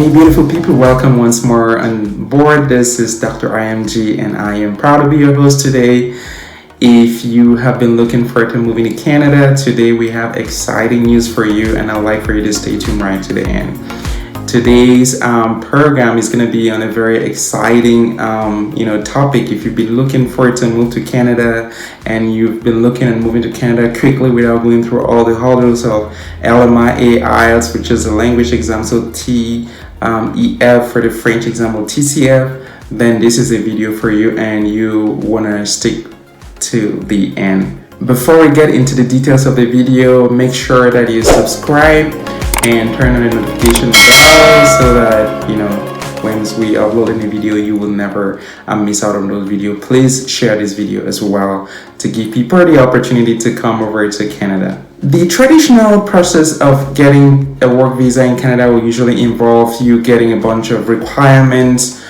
Hey beautiful people, welcome once more on board. This is Dr. IMG and I am proud to be your host today. If you have been looking forward to moving to Canada, today we have exciting news for you and I'd like for you to stay tuned right to the end. Today's program is going to be on a very exciting topic. If you've been looking forward to move to Canada and you've been looking at moving to Canada quickly without going through all the hurdles of LMIA, IELTS, which is a language exam, so EF for the French exam, or TCF, then this is a video for you and you want to stick to the end. Before we get into the details of the video, make sure that you subscribe and turn on the notification bell so that once we upload a new video you will never miss out on those videos. Please share this video as well to give people the opportunity to come over to Canada. The traditional process of getting a work visa in Canada will usually involve you getting a bunch of requirements,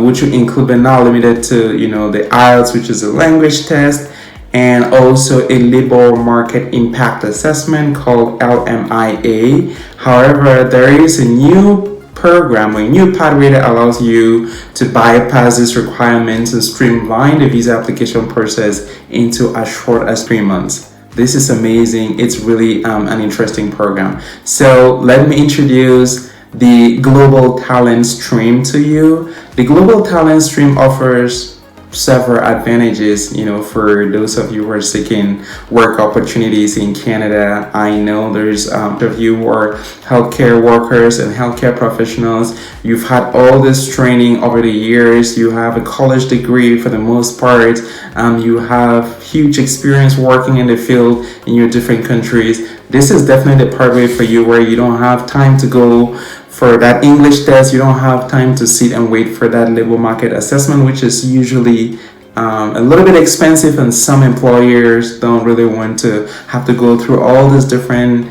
which will include but not limited to the IELTS, which is a language test, and also a labor market impact assessment called LMIA. However, there is a new program or a new pathway that allows you to bypass these requirements and streamline the visa application process into as short as 3 months. This is amazing. It's really an interesting program. So let me introduce the Global Talent Stream to you. The Global Talent Stream offers several advantages, for those of you who are seeking work opportunities in Canada. I know there's of you who are healthcare workers and healthcare professionals. You've had all this training over the years. You have a college degree for the most part. You have huge experience working in the field in your different countries. This is definitely the pathway for you where you don't have time to go for that English test. You don't have time to sit and wait for that labor market assessment, which is usually a little bit expensive, and some employers don't really want to have to go through all this different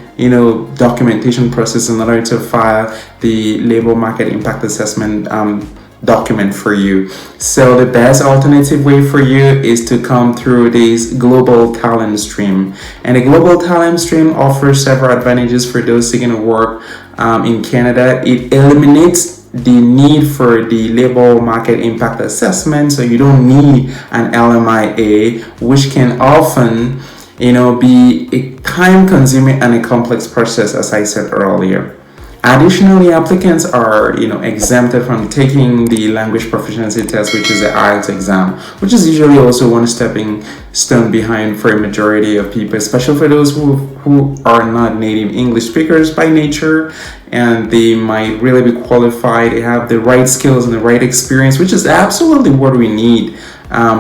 documentation process in order to file the labor market impact assessment document for you. So the best alternative way for you is to come through this Global Talent Stream. And the Global Talent Stream offers several advantages for those seeking to work in Canada. It eliminates the need for the labor market impact assessment, so you don't need an LMIA, which can often be a time-consuming and a complex process, as I said earlier. Additionally, applicants are exempted from taking the language proficiency test, which is the IELTS exam, which is usually also one stepping stone behind for a majority of people, especially for those who are not native English speakers by nature, and they might really be qualified. They have the right skills and the right experience, which is absolutely what we need.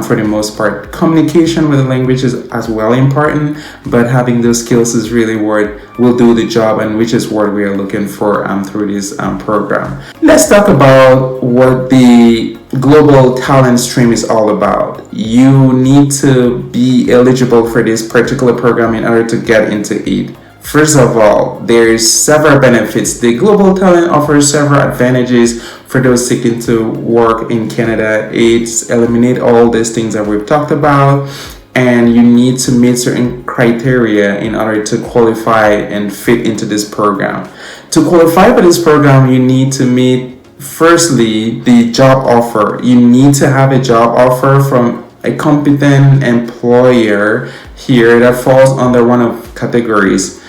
For the most part, communication with the language is as well important, but having those skills is really what will do the job, and which is what we are looking for through this program. Let's talk about what the Global Talent Stream is all about. You need to be eligible for this particular program in order to get into it. First of all, there's several benefits. The Global Talent offers several advantages for those seeking to work in Canada. It's eliminate all these things that we've talked about, and you need to meet certain criteria in order to qualify and fit into this program. To qualify for this program, you need to meet, firstly, the job offer. You need to have a job offer from a competent employer here that falls under one of categories.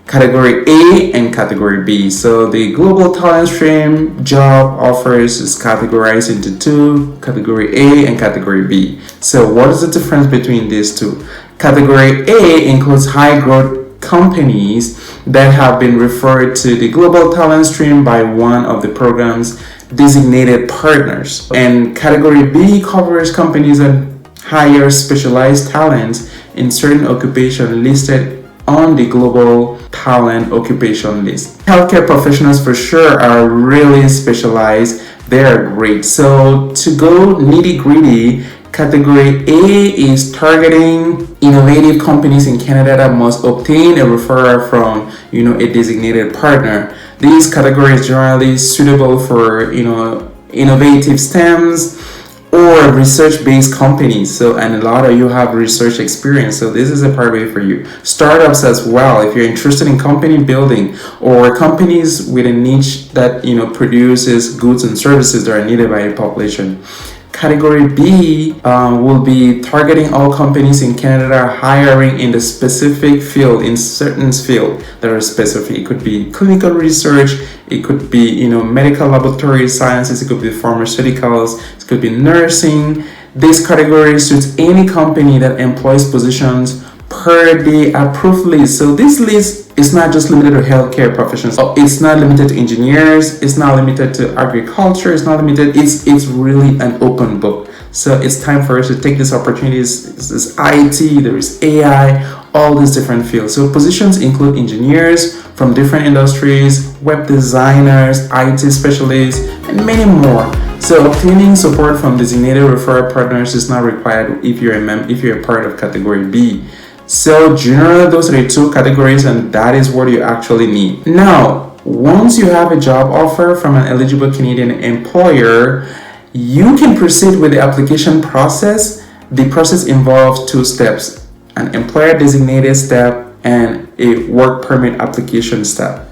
Category A and Category B. So the Global Talent Stream job offers is categorized into two, Category A and Category B. So what is the difference between these two? Category A includes high growth companies that have been referred to the Global Talent Stream by one of the program's designated partners. And Category B covers companies that hire specialized talents in certain occupation listed on the Global Talent Occupation List. Healthcare professionals for sure are really specialized. They are great. So to go nitty gritty, Category A is targeting innovative companies in Canada that must obtain a referral from a designated partner. These categories generally suitable for innovative STEMs or research-based companies. So, and a lot of you have research experience, so this is a pathway for you. Startups as well, if you're interested in company building, or companies with a niche that produces goods and services that are needed by a population. Category B will be targeting all companies in Canada hiring in the specific field, in certain field that are specific. It could be clinical research, it could be medical laboratory sciences, it could be pharmaceuticals, it could be nursing. This category suits any company that employs positions per the approved list. So this list is not just limited to healthcare professionals. It's not limited to engineers. It's not limited to agriculture. It's not limited. It's really an open book. So it's time for us to take these opportunities. There's IT, there is AI, all these different fields. So positions include engineers from different industries, web designers, IT specialists, and many more. So obtaining support from designated referral partners is not required if you're a part of category B. So generally, those are the two categories, and that is what you actually need. Now, once you have a job offer from an eligible Canadian employer, you can proceed with the application process. The process involves two steps: an employer designated step and a work permit application step.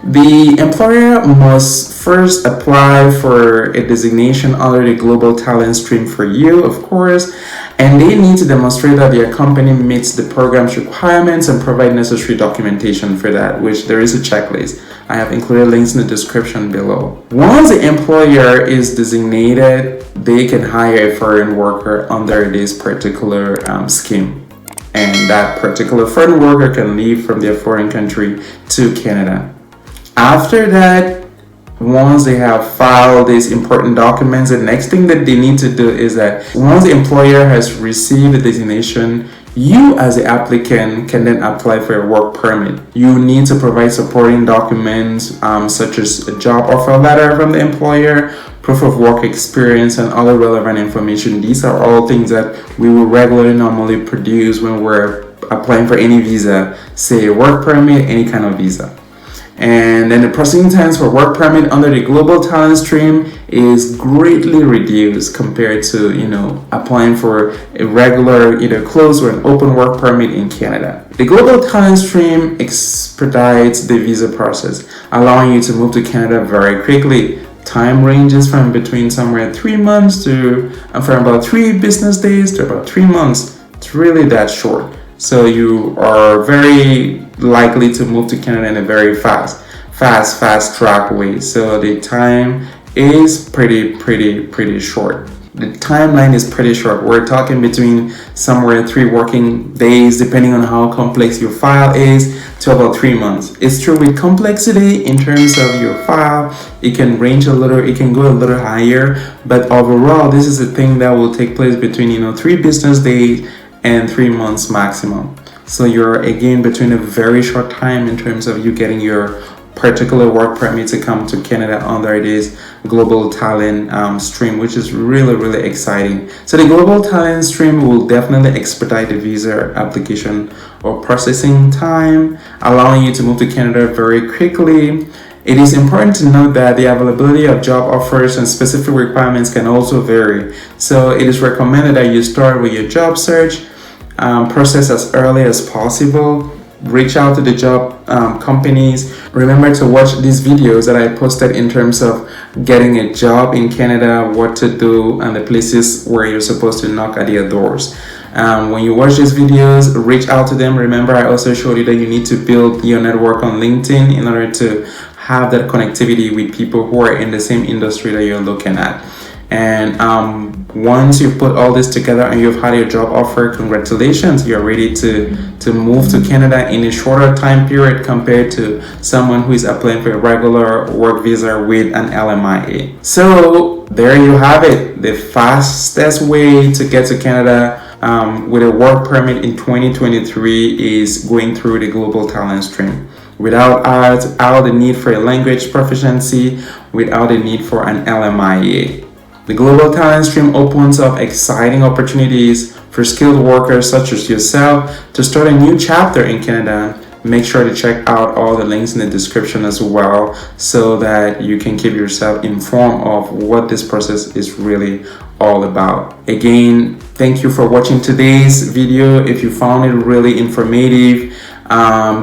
The employer must first apply for a designation under the Global Talent Stream for you, of course, and they need to demonstrate that their company meets the program's requirements and provide necessary documentation for that, which there is a checklist. I have included links in the description below. Once the employer is designated, they can hire a foreign worker under this particular scheme. And that particular foreign worker can leave from their foreign country to Canada. After that, once they have filed these important documents, the next thing that they need to do is that once the employer has received the designation, you as the applicant can then apply for a work permit. You need to provide supporting documents such as a job offer letter from the employer, proof of work experience, and other relevant information. These are all things that we will regularly normally produce when we're applying for any visa, say a work permit, any kind of visa. And then the processing times for work permit under the Global Talent Stream is greatly reduced compared to, applying for a regular, either closed or an open work permit in Canada. The Global Talent Stream expedites the visa process, allowing you to move to Canada very quickly. Time ranges from between somewhere 3 months to, from about 3 business days to about 3 months. It's really that short. So you are very likely to move to Canada in a very fast track way. So the time is pretty short. The timeline is pretty short. We're talking between somewhere 3 working days, depending on how complex your file is, to about 3 months. It's true with complexity in terms of your file, it can range a little, it can go a little higher, but overall, this is a thing that will take place between 3 business days and 3 months maximum. So you're again between a very short time in terms of you getting your particular work permit to come to Canada under this Global Talent Stream, which is really exciting. So the Global Talent Stream will definitely expedite the visa application or processing time, allowing you to move to Canada very quickly. It is important to note that the availability of job offers and specific requirements can also vary. So it is recommended that you start with your job search process as early as possible. Reach out to the job companies. Remember to watch these videos that I posted in terms of getting a job in Canada, what to do, and the places where you're supposed to knock at their doors. When you watch these videos, reach out to them. Remember, I also showed you that you need to build your network on LinkedIn in order to have that connectivity with people who are in the same industry that you're looking at. And once you've put all this together and you've had your job offer, congratulations, you're ready to move to Canada in a shorter time period compared to someone who is applying for a regular work visa with an LMIA. So there you have it. The fastest way to get to Canada with a work permit in 2023 is going through the Global Talent Stream. Without the need for a language proficiency, without the need for an LMIA. The Global Talent Stream opens up exciting opportunities for skilled workers such as yourself to start a new chapter in Canada. Make sure to check out all the links in the description as well so that you can keep yourself informed of what this process is really all about. Again, thank you for watching today's video. If you found it really informative,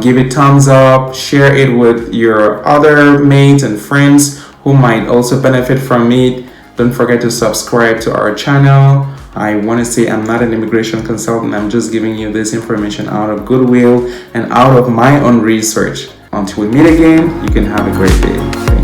give it thumbs up, share it with your other mates and friends who might also benefit from it. Don't forget to subscribe to our channel. I want to say I'm not an immigration consultant. I'm just giving you this information out of goodwill and out of my own research. Until we meet again, you can have a great day.